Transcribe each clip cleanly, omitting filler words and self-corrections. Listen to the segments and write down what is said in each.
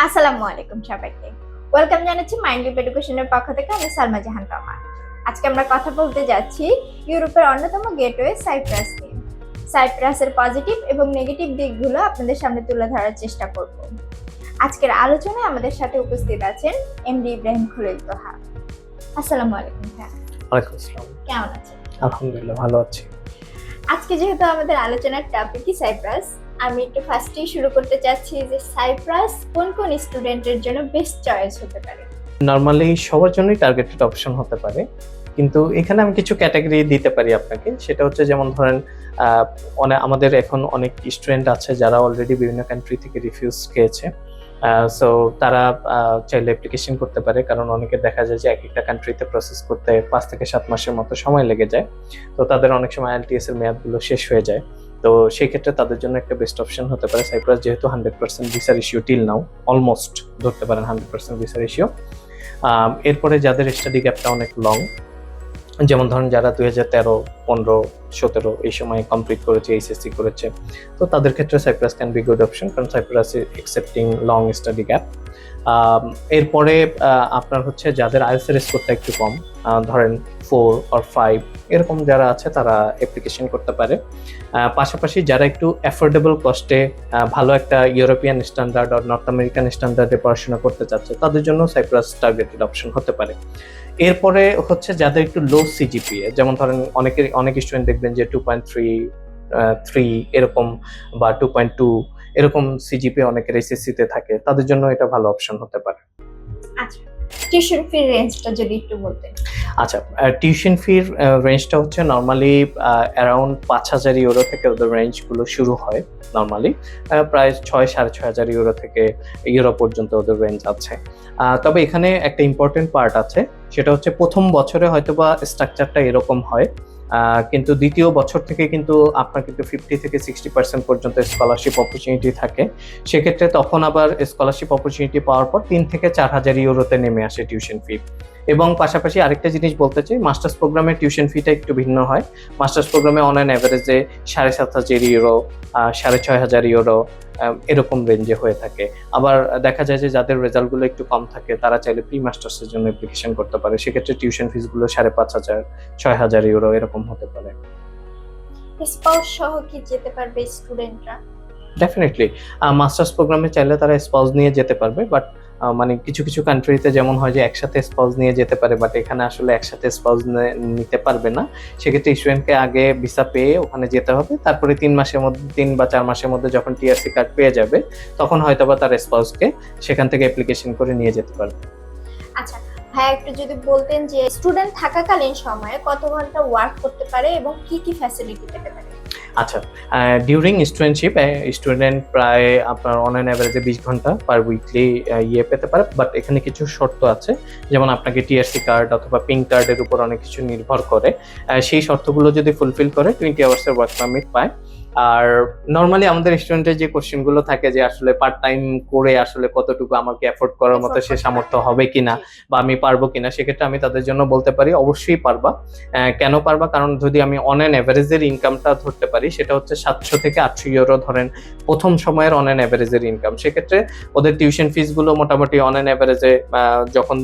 আসসালামু আলাইকুম সবাইকে। ওয়েলকাম জানাচ্ছি মাইন্ডলিপ এডুকেশনের পক্ষ থেকে। আমি সালমা জাহান তমা। আজকে আমরা কথা বলতে যাচ্ছি ইউরোপের অন্যতম গেটওয়ে সাইপ্রাস নিয়ে। সাইপ্রাসের পজিটিভ এবং নেগেটিভ দিকগুলো আপনাদের সামনে তুলে ধরার চেষ্টা করব। আজকের আলোচনায় আমাদের সাথে উপস্থিত আছেন এমডি ইব্রাহিম খলিল তোহা। আসসালামু আলাইকুম স্যার। ওয়ালাইকুম আসসালাম। কেমন আছেন? আলহামদুলিল্লাহ ভালো আছি। আজকে যেহেতু আমাদের আলোচনার টপিকই সাইপ্রাস, আমি একটু ফার্স্টেই শুরু করতে চাচ্ছি যে সাইপ্রাস কোন কোন স্টুডেন্টের জন্য বেস্ট চয়েস হতে পারে। নরমালি সবার জন্যই টার্গেটেড অপশন হতে পারে, কিন্তু এখানে আমি কিছু ক্যাটাগরি দিতে পারি আপনাকে। সেটা হচ্ছে যেমন ধরেন আমাদের এখন অনেক স্টুডেন্ট আছে যারা অলরেডি বিভিন্ন কান্ট্রি থেকে রিফিউজ খেয়েছে। সো তারা চাইলে অ্যাপ্লিকেশন করতে পারে, কারণ অনেকে দেখা যায় যে এক একটা কান্ট্রিতে প্রসেস করতে 5 থেকে 7 মাসের মতো সময় লেগে যায়। তো তাদের অনেক সময় আইএলটিএস এর মেয়াদগুলো শেষ হয়ে যায়। তো সেই ক্ষেত্রে তাদের জন্য একটা বেস্ট অপশন হতে পারে সাইপ্রাস, যেহেতু 100% visa ratio till now almost ধরতে পারেন 100% ভিসা রেশিও। এরপরে যাদের স্টাডি গ্যাপটা অনেক লং, যেমন ধরেন যারা 2013, 15, 17 এই সময় কমপ্লিট করেছে, এইচএসসি করেছে, তো তাদের ক্ষেত্রে Cyprus can be good option, কারণ Cyprus is accepting long study gap. এরপরে আপনার হচ্ছে যাদের আইএলটিএস এর স্কোরটা একটু কম, ধরেন 4 or 5 এরকম যারা আছে তারা অ্যাপ্লিকেশন করতে পারে। পাশাপাশি যারা একটু অ্যাফোর্ডেবল কস্টে ভালো একটা ইউরোপিয়ান স্ট্যান্ডার্ড আর নর্থ আমেরিকান স্ট্যান্ডার্ডে পড়াশোনা করতে চাচ্ছে, তাদের জন্য সাইপ্রাস টার্গেটেড অপশন হতে পারে। এরপরে হচ্ছে যাদের একটু লো সিজিপিএ, যেমন ধরেন অনেক স্টুডেন্ট দেখবেন যে 2.3 এরকম বা 2.2 এরকম সিজিপিএ অনেকের এসএসসিতে থাকে, তাদের জন্য এটা ভালো অপশন হতে পারে। আচ্ছা, টিউশন ফি রেঞ্জটা যদি একটু বলতেন। আচ্ছা, টিউশন ফির রেঞ্জটা হচ্ছে নর্মালি অ্যারাউন্ড 5,000 ইউরো থেকে ওদের রেঞ্জগুলো শুরু হয়। নর্মালি প্রায় 6,000-6,500 ইউরো থেকে ইউরো পর্যন্ত ওদের রেঞ্জ আছে। তবে এখানে একটা ইম্পর্টেন্ট পার্ট আছে, সেটা হচ্ছে প্রথম বছরে হয়তোবা স্ট্রাকচারটা এরকম হয়, কিন্তু দ্বিতীয় বছর থেকে কিন্তু আপনার কিন্তু 50 থেকে 60% পর্যন্ত স্কলারশিপ অপরচুনিটি থাকে। সেক্ষেত্রে তখন আবার স্কলারশিপ অপরচুনিটি পাওয়ার পর 3 থেকে 4,000 ইউরোতে নেমে আসে টিউশন ফি। এবং পাশাপাশি আরেকটা জিনিস বলতে চাই, মাস্টার্স প্রোগ্রামের টিউশন ফিটা একটু ভিন্ন হয়। মাস্টার্স প্রোগ্রামে অন অ্যান অ্যাভারেজে 7,500 ইউরো, 6,500 ইউরো এরকম রেঞ্জে হয়ে থাকে। আবার দেখা যায় যে যাদের রেজাল্টগুলো একটু কম থাকে তারা চাইলে প্রি মাস্টার্সের জন্য অ্যাপ্লিকেশন করতে পারে, সেক্ষেত্রে টিউশন ফিসগুলো 5,500, 6,000 ইউরো এরকম হতে পারে। স্পাউস সহ কি যেতে পারবে স্টুডেন্টরা? ডেফিনেটলি মাস্টার্স প্রোগ্রামে চাইলে তারা স্পাউস নিয়ে যেতে পারবে, বাট মানে কিছু কিছু কান্ট্রিতে যেমন হয় যে একসাথে স্পাউস নিয়ে যেতে পারে, বাট এখানে আসলে একসাথে স্পাউস নিতে পারবে না। সেক্ষেত্রে স্টুডেন্টকে আগে ভিসা পেয়ে ওখানে যেতে হবে, তারপরে 3 বা 4 মাসের মধ্যে যখন টিআরসি কার্ড পেয়ে যাবে তখন হয়তোবা তার স্পাউসকে সেখান থেকে অ্যাপ্লিকেশন করে নিয়ে যেতে পারবে। আচ্ছা ভাই, একটু যদি বলতেন যে স্টুডেন্ট থাকাকালীন সময়ে কত ঘন্টা ওয়ার্ক করতে পারে এবং কি কি ফ্যাসিলিটি পেতে পারে? আচ্ছা, ডিউরিং স্টুডেন্টশিপ স্টুডেন্ট প্রায় আপনার অন অ্যান অ্যাভারেজে 20 ঘন্টা পার উইকলি পেতে পারে, বাট এখানে কিছু শর্ত আছে, যেমন আপনাকে টিআরসি কার্ড অথবা পিঙ্ক কার্ডের উপর অনেক কিছু নির্ভর করে। সেই শর্তগুলো যদি ফুলফিল করে 20 আওয়ার্সের ওয়ার্ক পারমিট পায়। আর নর্মালি আমাদের স্টুডেন্টের যে কোশ্চেনগুলো থাকে যে আসলে পার্ট টাইম করে আসলে কতটুকু আমাকে এফোর্ড করার মতো সে সামর্থ্য হবে কিনা বা আমি পারবো কিনা, সেক্ষেত্রে আমি তাদের জন্য বলতে পারি অবশ্যই পারবা। কেন পারবা? কারণ যদি আমি অন অ্যান অ্যাভারেজের ইনকামটা ধরতে পারি, সেটা হচ্ছে 700 থেকে 800 ইউরো ধরেন প্রথম সময়ের অন অ্যান অ্যাভারেজের ইনকাম। সেক্ষেত্রে ওদের টিউশন ফিসগুলো মোটামুটি অন অ্যান অ্যাভারেজে যখন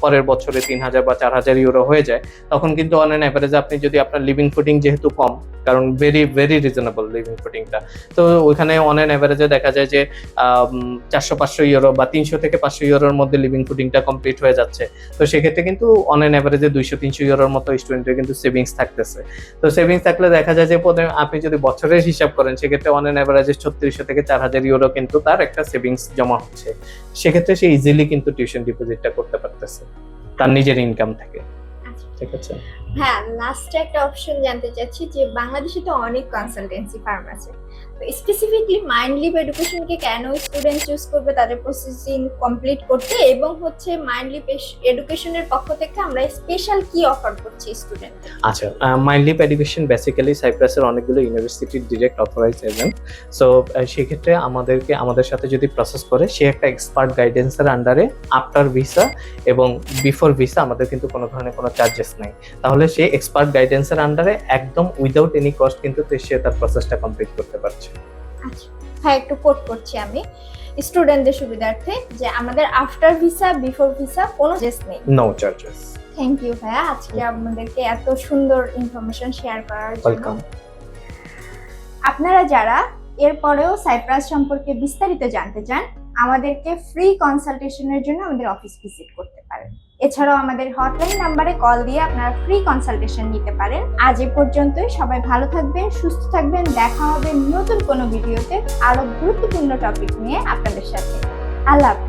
পরের বছরে 3,000 বা 4,000 ইউরো হয়ে যায়, তখন কিন্তু অন অ্যান অ্যাভারেজে আপনি যদি আপনার লিভিং ফুডিং যেহেতু কম, কারণ ভেরি ভেরি রিজনেবল লিভিং ফুডিংটা, তো ওইখানে অন অ্যান অ্যাভারেজে দেখা যায় যে 400-500 ইউরো বা 300 থেকে 500 ইউরোর মধ্যে লিভিং ফুডিংটা কমপ্লিট হয়ে যাচ্ছে। তো সেক্ষেত্রে কিন্তু অন অ্যান অ্যাভারেজে 200-300 ইউরোর মতো স্টুডেন্টের কিন্তু সেভিংস থাকতেছে। তো সেভিংস থাকলে দেখা যায় যে আপনি যদি বছরের হিসাব করেন, সেক্ষেত্রে অন অ্যান অ্যাভারেজে 3600 থেকে 4,000 ইউরো কিন্তু তার একটা সেভিংস জমা হচ্ছে। সেক্ষেত্রে সে ইজিলি কিন্তু টিউশন ডিপোজিটটা করতে পারতেছে তার নিজের ইনকাম থেকে। ঠিক আছে। হ্যাঁ, লাস্টে একটা অপশন জানতে চাচ্ছি যে বাংলাদেশে তো অনেক কনসালটেন্সি ফার্ম আছে, তো স্পেসিফিকলি মাইন্ডলিপ এডুকেশনকে কেন স্টুডেন্ট চুজ করবে তাদের প্রসেসিং কমপ্লিট করতে, এবং হচ্ছে মাইন্ডলিপ এডুকেশনের পক্ষ থেকে আমরা স্পেশাল কি অফার করছি স্টুডেন্ট? আচ্ছা, মাইন্ডলিপ এডুকেশন বেসিক্যালি সাইপ্রাসের অনেকগুলো ইউনিভার্সিটির ডিরেক্ট অথরাইজড এজেন্ট। সো সেক্ষেত্রে আমাদের সাথে যদি প্রসেস করে, সে একটা এক্সপার্ট গাইডেন্সের আন্ডারে আফটার ভিসা এবং বিফোর ভিসা আমাদের কিন্তু কোনো ধরনের কোনো চার্জেস নাই। তাহলে সে এক্সপার্ট গাইডেন্সের আন্ডারে একদম উইদাউট এনি কস্ট কিন্তু সে তার প্রসেসটা কমপ্লিট করতে পারছে। আচ্ছা হ্যাঁ, একটু কোট করছি আমি। স্টুডেন্টদের সুবিধার্থে যে আমাদের আফটার ভিসা বিফোর ভিসা কোনো চার্জ নেই। No charges. থ্যাংক ইউ ভাইয়া, আজকে আমাদেরকে এত সুন্দর ইনফরমেশন শেয়ার করার জন্য। ওয়েলকাম। আপনারা যারা এরপরেও সাইপ্রাস সম্পর্কে বিস্তারিত জানতে চান, আমাদেরকে ফ্রি কনসালটেশনের জন্য আমাদের অফিস ভিজিট করতে পারেন। এছাড়াও আমাদের হটলাইন নাম্বারে কল দিয়ে আপনারা ফ্রি কনসালটেশন নিতে পারেন। আজ এ পর্যন্তই, সবাই ভালো থাকবেন, সুস্থ থাকবেন। দেখা হবে নতুন কোনো ভিডিওতে আরো গুরুত্বপূর্ণ টপিক নিয়ে আপনাদের সাথে। আল্লাহ হাফেজ।